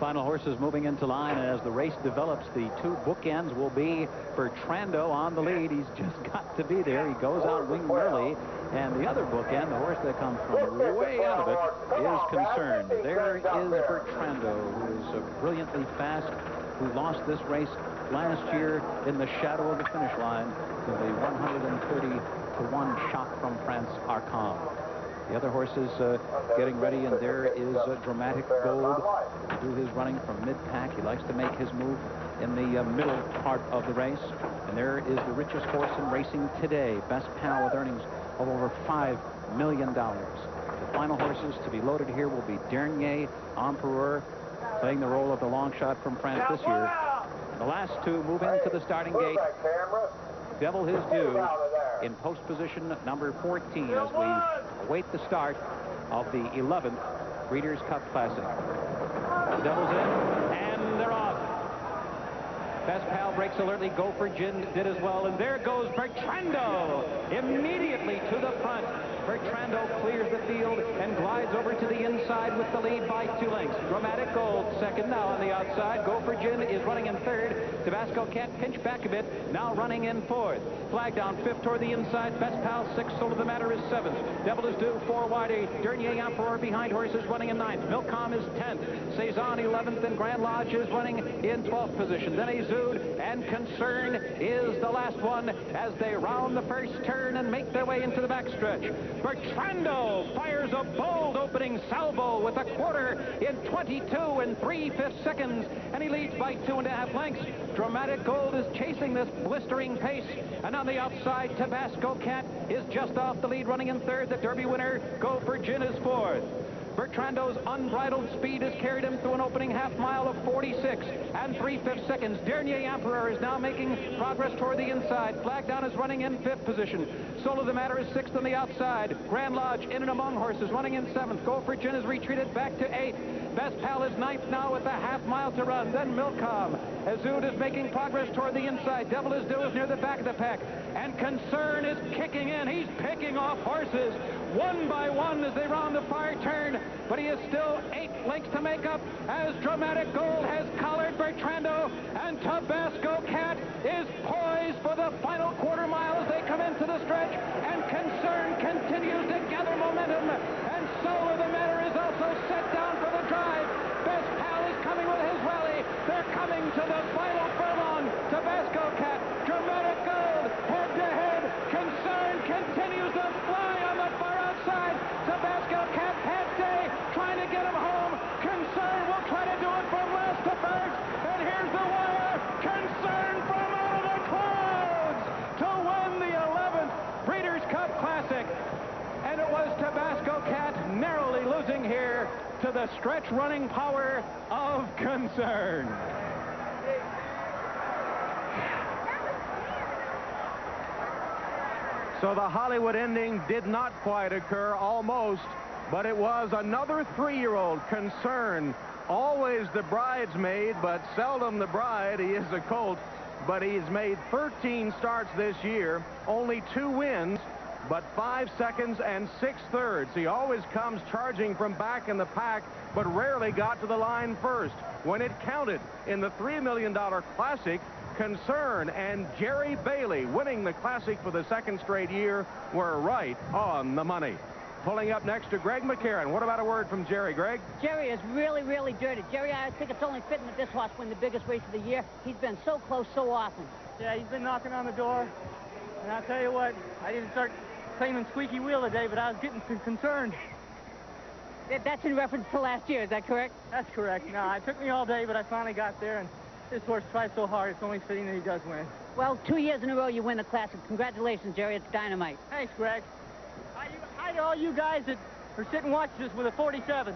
Final horses moving into line, and as the race develops, the two bookends will be Bertrando on the lead. He's just got to be there. He goes out wing early, and the other bookend, the horse that comes from way out of it, is Concerned. There is Bertrando, who is brilliantly fast, who lost this race last year in the shadow of the finish line to the 130-to-1 shot from France Arcon. The other horses getting ready, and there is Dramatic Gold to do his running from mid-pack. He likes to make his move in the middle part of the race. And there is the richest horse in racing today, Best Pal, with earnings of over $5 million. The final horses to be loaded here will be Dernier Empereur, playing the role of the long shot from France this year. The last two move into the starting gate. Devil His Due in post position number 14 as we await the start of the 11th Breeders' Cup Classic. The Devil's in, and they're off. Best Pal breaks alertly. Go for Gin did as well, and there goes Bertrando immediately to the front. Bertrando clears the field and glides over to the inside with the lead by 2 lengths. Dramatic Gold second now on the outside. Go for Gin is running in third. Tabasco Cat pinched back a bit, now running in fourth. Flag down fifth toward the inside. Best Pal sixth. Soul of the Matter is seventh. Devil Is Due 4 wide. Dernier Emperor behind horses running in ninth. Milcom is 10th. Cezanne 11th, and Grand Lodge is running in 12th position. Then Azud and Concern is the last one as they round the first turn and make their way into the backstretch. Bertrando fires a bold opening salvo with a quarter in 22 3/5 seconds, and he leads by 2.5 lengths. Dramatic Gold is chasing this blistering pace, and on the outside, Tabasco Cat is just off the lead, running in third. The Derby winner, Go for Gin, is fourth. Bertrando's unbridled speed has carried him through an opening half mile of 46 3/5 seconds. Dernier Emperor is now making progress toward the inside. Flag down is running in 5th position. Soul of the Matter is 6th on the outside. Grand Lodge in and among horses, running in 7th. Go for Gin has retreated back to 8th. Best Pal is 9th now with a half mile to run. Then Milcom. Azud is making progress toward the inside. Devil Is Due is near the back of the pack. And Concern is kicking in. He's picking off horses one by one as they round the far turn. But he is still 8 lengths to make up as Dramatic Gold has collared Bertrando, and Tabasco Cat is poised for the final quarter mile as they come into the stretch, and Concern continues to gather momentum, and Soul of the Matter is also set down for the drive. Best Pal is coming with his rally. They're coming to the final furlong. Tabasco Cat, Dramatic Gold, head to head. Concern continues to fly on the far outside. Tabasco Cat past day, trying to get him home. Concern will try to do it from last to first. And here's the wire. Concern from out of the clouds to win the 11th Breeders' Cup Classic. And it was Tabasco Cat narrowly losing here to the stretch running power of Concern. So the Hollywood ending did not quite occur, almost, but it was another 3-year-old, Concern. Always the bridesmaid, but seldom the bride. He is a colt, but he's made 13 starts this year, only 2 wins, but 5 seconds and 6/3. He always comes charging from back in the pack, but rarely got to the line first. When it counted in the $3 million Classic, Concern and Jerry Bailey, winning the Classic for the 2nd straight year, were right on the money. Pulling up next to Greg McCarron. What about a word from Jerry, Greg? Jerry is really, really dirty. Jerry, I think it's only fitting that this horse win the biggest race of the year. He's been so close so often. Yeah, he's been knocking on the door. And I'll tell you what, I didn't start claiming squeaky wheel today, but I was getting concerned. That's in reference to last year, is that correct? That's correct. No, it took me all day, but I finally got there, and this horse tried so hard, it's only fitting that he does win. Well, 2 years in a row you win the Classic. Congratulations, Jerry. It's dynamite. Thanks, Greg. Hi to all you guys that are sitting watching this with a 47.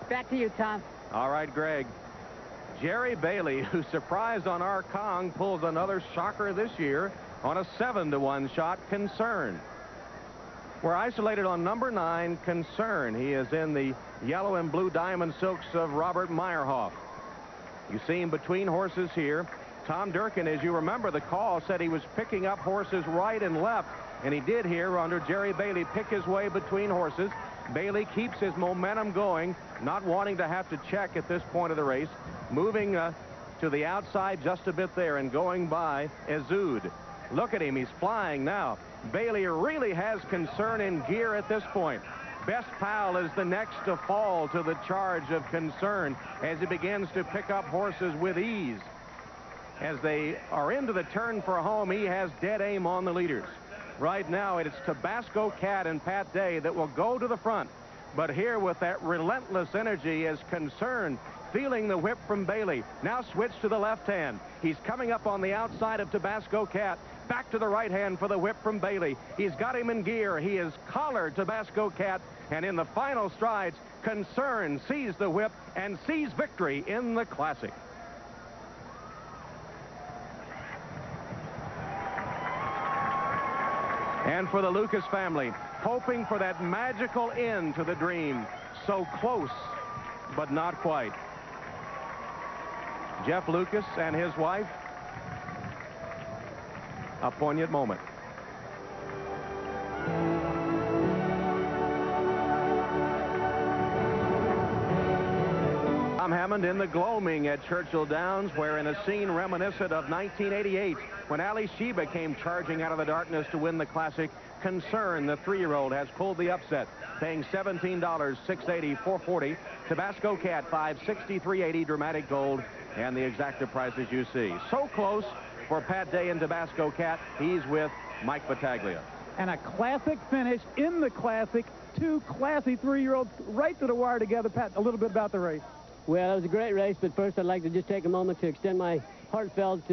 Back to you, Tom. All right, Greg. Jerry Bailey, who surprised on our Kong, pulls another shocker this year on a 7-to-1 shot, Concern. We're isolated on number 9, Concern. He is in the yellow and blue diamond silks of Robert Meyerhoff. You see him between horses here. Tom Durkin, as you remember, the call said he was picking up horses right and left, and he did here under Jerry Bailey pick his way between horses. Bailey keeps his momentum going, not wanting to have to check at this point of the race, moving to the outside just a bit there and going by Ezud. Look at him, he's flying now. Bailey really has Concern in gear at this point. Best Pal is the next to fall to the charge of Concern as he begins to pick up horses with ease. As they are into the turn for home, he has dead aim on the leaders. Right now, it's Tabasco Cat and Pat Day that will go to the front. But here with that relentless energy is Concern, feeling the whip from Bailey. Now switch to the left hand. He's coming up on the outside of Tabasco Cat. Back to the right hand for the whip from Bailey. He's got him in gear. He has collared Tabasco Cat. And in the final strides, Concern sees the whip and sees victory in the Classic. And for the Lucas family, hoping for that magical end to the dream. So close, but not quite. Jeff Lucas and his wife, a poignant moment. Tom Hammond in the gloaming at Churchill Downs, where in a scene reminiscent of 1988, when Ali Sheba came charging out of the darkness to win the Classic, Concern, the 3-year-old, has pulled the upset, paying $17, $680, $440. Tabasco Cat, $560, $380, Dramatic Gold, and the exacta prices you see. So close for Pat Day and Tabasco Cat. He's with Mike Battaglia. And a classic finish in the Classic. Two classy 3-year-olds right to the wire together. Pat, a little bit about the race. Well, it was a great race, but first I'd like to just take a moment to extend my heartfelt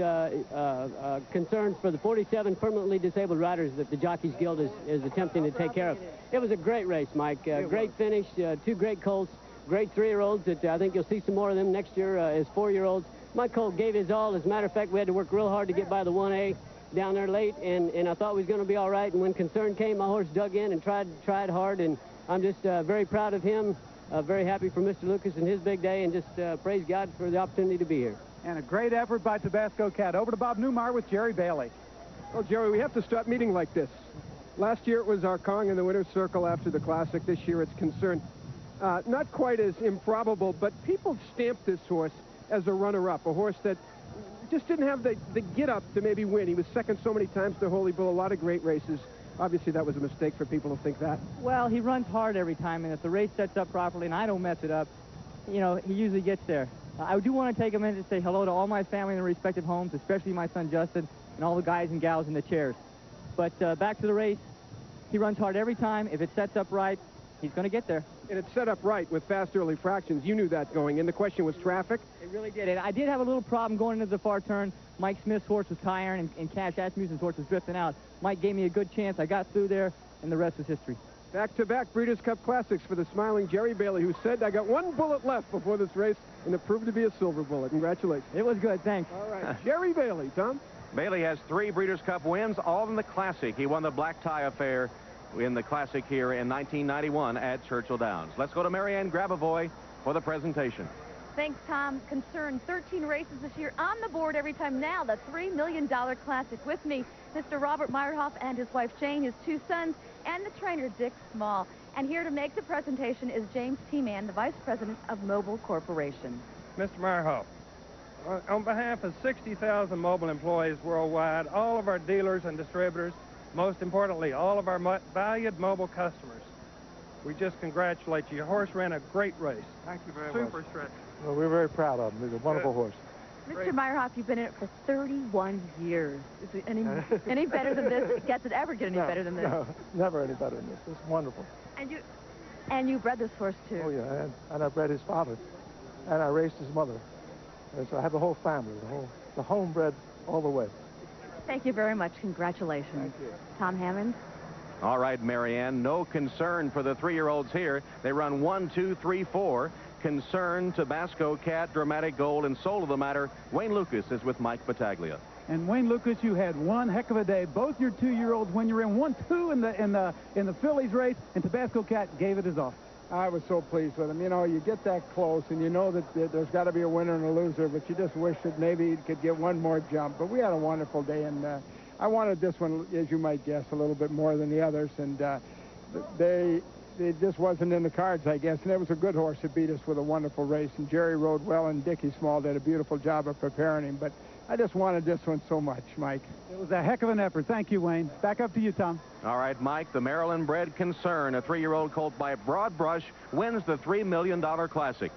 concerns for the 47 permanently disabled riders that the Jockeys Guild is attempting to take care of. It was a great race, Mike. Great finish, two great colts, great 3-year-olds that I think you'll see some more of them next year as 4-year-olds. My colt gave his all. As a matter of fact, we had to work real hard to get by the 1A down there late, and I thought we was going to be all right. And when Concern came, my horse dug in and tried hard, and I'm just very proud of him. Very happy for Mr. Lucas and his big day, and just praise God for the opportunity to be here. And a great effort by Tabasco Cat. Over to Bob Newmeyer with Jerry Bailey. Well, Jerry, we have to start meeting like this. Last year it was our Kong in the winner's circle after the Classic. This year it's Concern. Not quite as improbable, but people stamped this horse as a runner-up, a horse that just didn't have the get-up to maybe win. He was second so many times to Holy Bull, a lot of great races. Obviously, that was a mistake for people to think that. Well, he runs hard every time, and if the race sets up properly and I don't mess it up, you know, he usually gets there. I do want to take a minute to say hello to all my family in their respective homes, especially my son Justin and all the guys and gals in the chairs. But back to the race, he runs hard every time. If it sets up right, he's going to get there. And it's set up right with fast early fractions. You knew that going in. The question was traffic. It really did. And I did have a little problem going into the far turn. Mike Smith's horse was tiring, and Cash Asmussen's horse was drifting out. Mike gave me a good chance. I got through there, and the rest is history. Back-to-back Breeders' Cup Classics for the smiling Jerry Bailey, who said, I got one bullet left before this race, and it proved to be a silver bullet. Congratulations. It was good. Thanks. All right. Jerry Bailey, Tom. Bailey has 3 Breeders' Cup wins, all in the Classic. He won the Black Tie Affair in the Classic here in 1991 at Churchill Downs. Let's go to Marianne Grabavoy for the presentation. Thanks, Tom. Concern 13 races this year on the board every time now. The $3 million Classic. With me, Mr. Robert Meyerhoff and his wife Jane, his 2 sons, and the trainer Dick Small. And here to make the presentation is James T-Man, the Vice President of Mobile Corporation. Mr. Meyerhoff, on behalf of 60,000 mobile employees worldwide, all of our dealers and distributors, most importantly, all of our valued mobile customers, we just congratulate you. Your horse ran a great race. Thank you very much. Super stretch. Well, we're very proud of him. He's a wonderful horse. Mr. Meyerhoff, you've been in it for 31 years. Is it any better than this? Does it ever get any better than this? No, never any better than this. It's wonderful. And you bred this horse, too. Oh, yeah, and I bred his father, and I raised his mother. And so I have the whole family, the homebred all the way. Thank you very much. Congratulations. Thank you. Tom Hammond. All right, Marianne, no concern for the 3-year-olds here. They run 1, 2, 3, 4. Concern, Tabasco Cat, Dramatic Gold, and Soul of the Matter. Wayne Lucas is with Mike Battaglia. And Wayne Lucas, you had one heck of a day. Both your 2-year-olds when you're in 1-2 in the Phillies race, and Tabasco Cat gave it his all. I was so pleased with him. You know, you get that close, and you know that there's got to be a winner and a loser, but you just wish that maybe he could get one more jump. But we had a wonderful day, and I wanted this one, as you might guess, a little bit more than the others. And the it just wasn't in the cards, I guess. And it was a good horse that beat us with a wonderful race. And Jerry rode well, and Dickie Small did a beautiful job of preparing him. But I just wanted this one so much, Mike. It was a heck of an effort. Thank you, Wayne. Back up to you, Tom. All right, Mike, the Maryland-bred Concern, a 3-year-old colt by Broad Brush, wins the $3 million Classic.